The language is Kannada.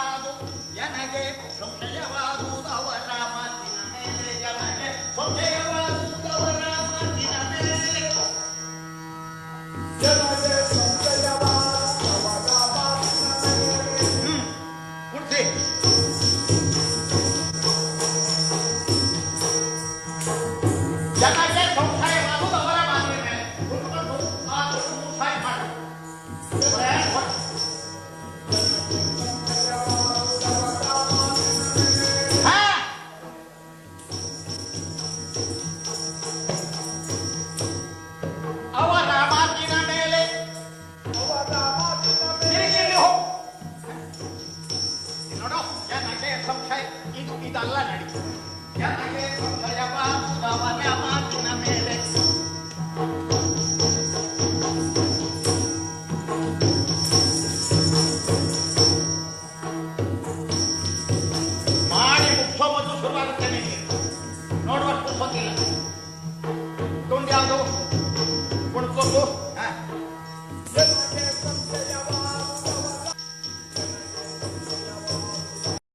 ಸಂಶಯವಾದು ನನಗೆ ಸಂಶಯವಾದುದವರ ಮಾತಿನ ಮೇಲೆ ನನಗೆ ಸಂಶಯವಾದುದವರ ಮಾತಿನ ಮೇಲೆ ಜನಗೆ ಸಂಶಯವಾದವರ ಮಾತಿನ ಮೇಲೆ ಪೂರ್ತಿ ಜನಗೆ ಸಂಶಯವಾದುದವರ ಮಾತಿನ ಮೇಲೆ ಕುಟುಂಬ ಆ ಮುಸಾಯ ಮಾಡಿ ಅವರ ಮಾತಿನ ಮೇಲೆ ತಿರುಗಿ ಹೋಗು ನೋಡು ಜನಗೆ ಸಂಶಯ ಇದು ಇದಲ್ಲ ನಡಿ ಜನಗೆ ಸಂಶಯವಾದವರ